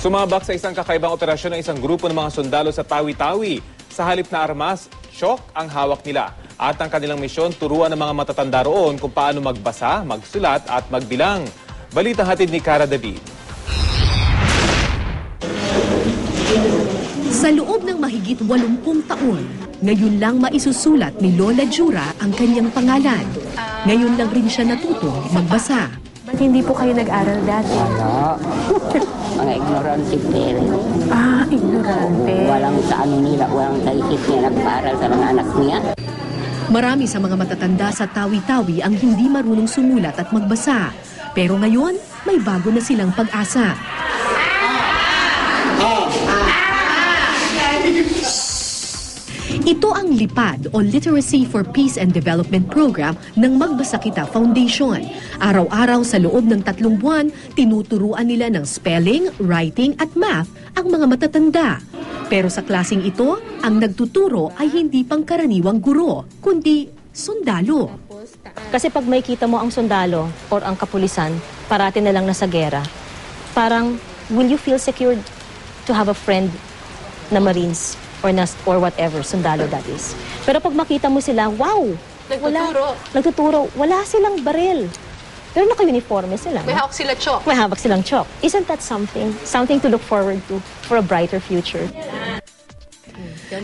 Sumabak sa isang kakaibang operasyon ng isang grupo ng mga sundalo sa Tawi-Tawi. Sa halip na armas, syok ang hawak nila. At ang kanilang misyon, turuan ng mga matatanda roon kung paano magbasa, magsulat at magbilang. Balitang hatid ni Cara David. Sa loob ng mahigit 80 taon, ngayon lang maisusulat ni Lola Jura ang kanyang pangalan. Ngayon lang rin siya natutong magbasa. Ba't hindi po kayo nag-aral dati? Wala. Mga ignorante parents. Ignorante. Walang sa ano nila, walang sa isip niya nagpaaral sa mga anak niya. Marami sa mga matatanda sa Tawi-Tawi ang hindi marunong sumulat at magbasa. Pero ngayon, may bago na silang pag-asa. Ito ang LIPAD o Literacy for Peace and Development Program ng Magbasa Kita Foundation. Araw-araw sa loob ng 3 buwan, tinuturuan nila ng spelling, writing at math ang mga matatanda. Pero sa klaseng ito, ang nagtuturo ay hindi pangkaraniwang guro, kundi sundalo. Kasi pag may kita mo ang sundalo or ang kapulisan, parati na lang nasa gera, parang will you feel secured to have a friend na Marines? Or whatever, sundalo that is. Pero pag makita mo sila, wow! Nagtuturo. Wala silang baril. Pero naka-uniforme sila. May hawak sila chok. May hawak silang chok. Isn't that something? Something to look forward to for a brighter future.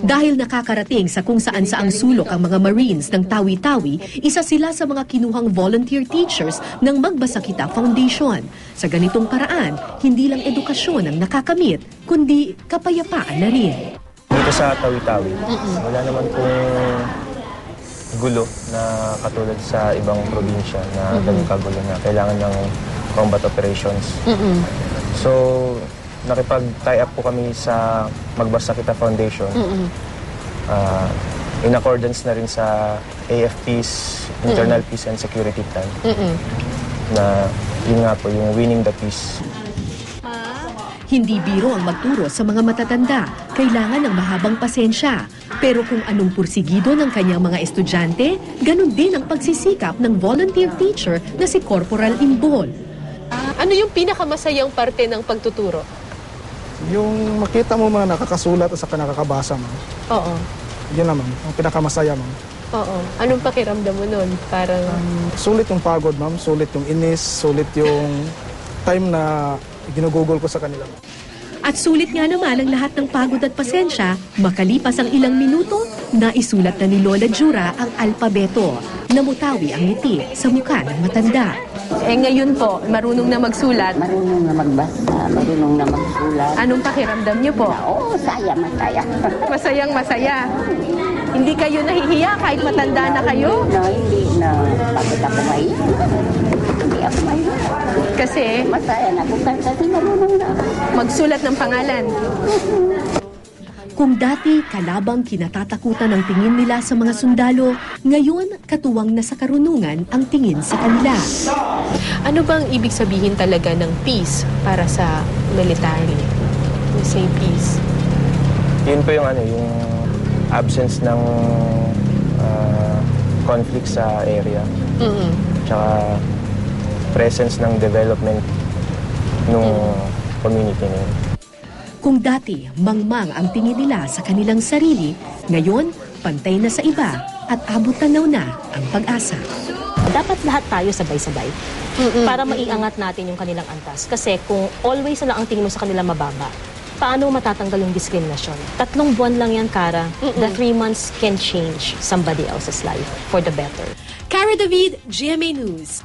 Dahil nakakarating sa kung saan-saang sulok ang mga Marines ng Tawi-Tawi, isa sila sa mga kinuhang volunteer teachers ng Magbasa Kita Foundation. Sa ganitong paraan, hindi lang edukasyon ang nakakamit, kundi kapayapaan na rin. Dito sa Tawi-Tawi, wala naman pong gulo na katulad sa ibang probinsya na ganun kagulo na kailangan ng combat operations. So, nakipag-tie up po kami sa Magbasa Kita Foundation in accordance na rin sa AFP's Internal Peace and Security Plan na yun nga po, yung Winning the Peace. Hindi biro ang magturo sa mga matatanda. Kailangan ng mahabang pasensya. Pero kung anong pursigido ng kanyang mga estudyante, ganun din ang pagsisikap ng volunteer teacher na si Corporal Imbol. Ano yung pinakamasayang parte ng pagtuturo? Yung makita mo mga nakakasulat at saka nakakabasa, ma'am. Oo. Yun naman, ang pinakamasaya, ma'am. Oo. Anong pakiramdam mo nun? Parang... Sulit yung pagod, ma'am. Sulit yung inis. Sulit yung time na ginugugol ko sa kanila. At sulit nga naman ang lahat ng pagod at pasensya, makalipas ang ilang minuto, naisulat na ni Lola Jura ang alpabeto. Namutawi ang ngiti sa mukha ng matanda. ngayon po, marunong na magsulat. Marunong na magbasa, marunong na magsulat. Anong pakiramdam niyo po? Oo, masaya. Masayang masaya. Hindi kayo nahihiya kahit matanda na kayo? No, hindi na. Bakit ako mahiya? Hindi ako mahiya. Kasi Masaya na ako kasi marunong na. magsulat ng pangalan. Kung dati kalabang kinatatakutan ang tingin nila sa mga sundalo, ngayon katuwang na sa karunungan ang tingin sa kanila. Ano bang ibig sabihin talaga ng peace para sa military? We say peace. Yun po yung yung absence ng conflict sa area. Tsaka presence ng development ng community niyo. Kung dati mangmang ang tingin nila sa kanilang sarili, ngayon pantay na sa iba at abot tanaw na ang pag-asa. Dapat lahat tayo sabay-sabay para maiangat natin yung kanilang antas. Kasi kung always na lang ang tingin mo sa kanila mababa, paano matatanggal yung diskriminasyon? 3 buwan lang yan, Cara. The 3 months can change somebody else's life for the better. Cara David, GMA News.